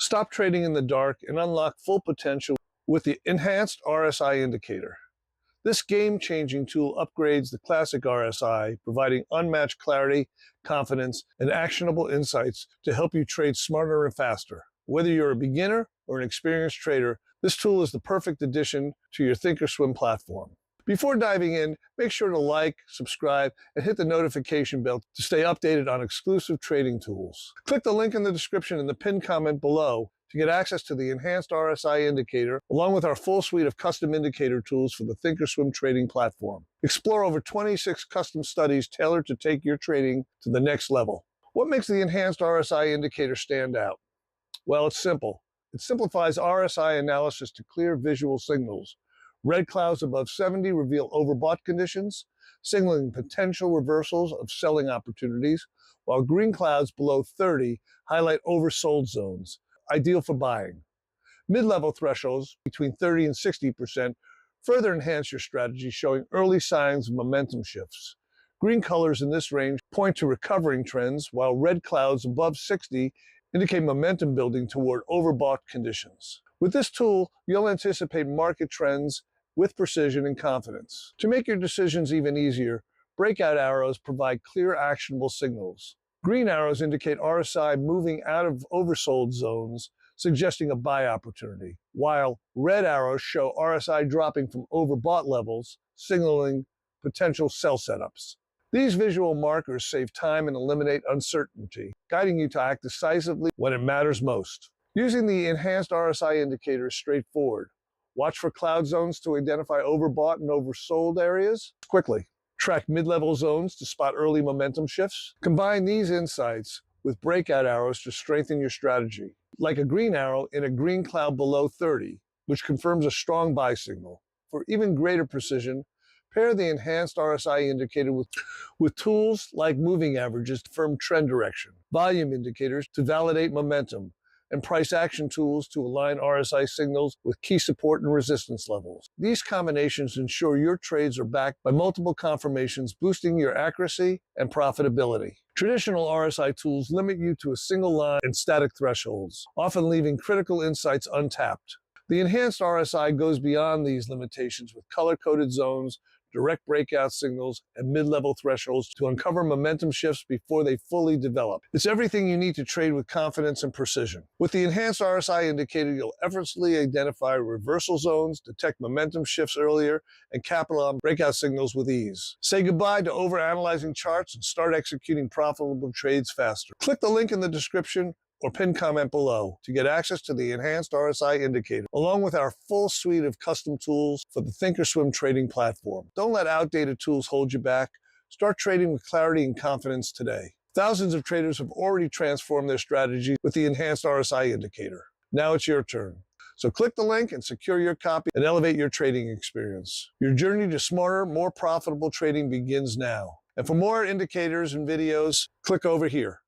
Stop trading in the dark and unlock full potential with the Enhanced RSI Indicator. This game-changing tool upgrades the classic RSI, providing unmatched clarity, confidence, and actionable insights to help you trade smarter and faster. Whether you're a beginner or an experienced trader, this tool is the perfect addition to your ThinkorSwim platform. Before diving in, make sure to like, subscribe, and hit the notification bell to stay updated on exclusive trading tools. Click the link in the description and the pinned comment below to get access to the Enhanced RSI Indicator, along with our full suite of custom indicator tools for the ThinkorSwim trading platform. Explore over 26 custom studies tailored to take your trading to the next level. What makes the Enhanced RSI Indicator stand out? Well, it's simple. It simplifies RSI analysis to clear visual signals. Red clouds above 70 reveal overbought conditions, signaling potential reversals of selling opportunities, while green clouds below 30 highlight oversold zones, ideal for buying. Mid-level thresholds between 30 and 60% further enhance your strategy, showing early signs of momentum shifts. Green colors in this range point to recovering trends, while red clouds above 60 indicate momentum building toward overbought conditions. With this tool, you'll anticipate market trends with precision and confidence. To make your decisions even easier, breakout arrows provide clear, actionable signals. Green arrows indicate RSI moving out of oversold zones, suggesting a buy opportunity, while red arrows show RSI dropping from overbought levels, signaling potential sell setups. These visual markers save time and eliminate uncertainty, guiding you to act decisively when it matters most. Using the Enhanced RSI Indicator is straightforward. Watch for cloud zones to identify overbought and oversold areas quickly. Track mid-level zones to spot early momentum shifts. Combine these insights with breakout arrows to strengthen your strategy, like a green arrow in a green cloud below 30, which confirms a strong buy signal. For even greater precision, pair the Enhanced RSI Indicator with tools like moving averages to confirm trend direction, volume indicators to validate momentum, and price action tools to align RSI signals with key support and resistance levels. These combinations ensure your trades are backed by multiple confirmations, boosting your accuracy and profitability. Traditional RSI tools limit you to a single line and static thresholds, often leaving critical insights untapped. The Enhanced RSI goes beyond these limitations with color-coded zones, direct breakout signals, and mid-level thresholds to uncover momentum shifts before they fully develop. It's everything you need to trade with confidence and precision. With the Enhanced RSI Indicator, you'll effortlessly identify reversal zones, detect momentum shifts earlier, and capitalize on breakout signals with ease. Say goodbye to overanalyzing charts and start executing profitable trades faster. Click the link in the description or pinned comment below to get access to the Enhanced RSI Indicator, along with our full suite of custom tools for the ThinkorSwim trading platform. Don't let outdated tools hold you back. Start trading with clarity and confidence today. Thousands of traders have already transformed their strategy with the Enhanced RSI Indicator. Now it's your turn. So click the link and secure your copy and elevate your trading experience. Your journey to smarter, more profitable trading begins now. And for more indicators and videos, click over here.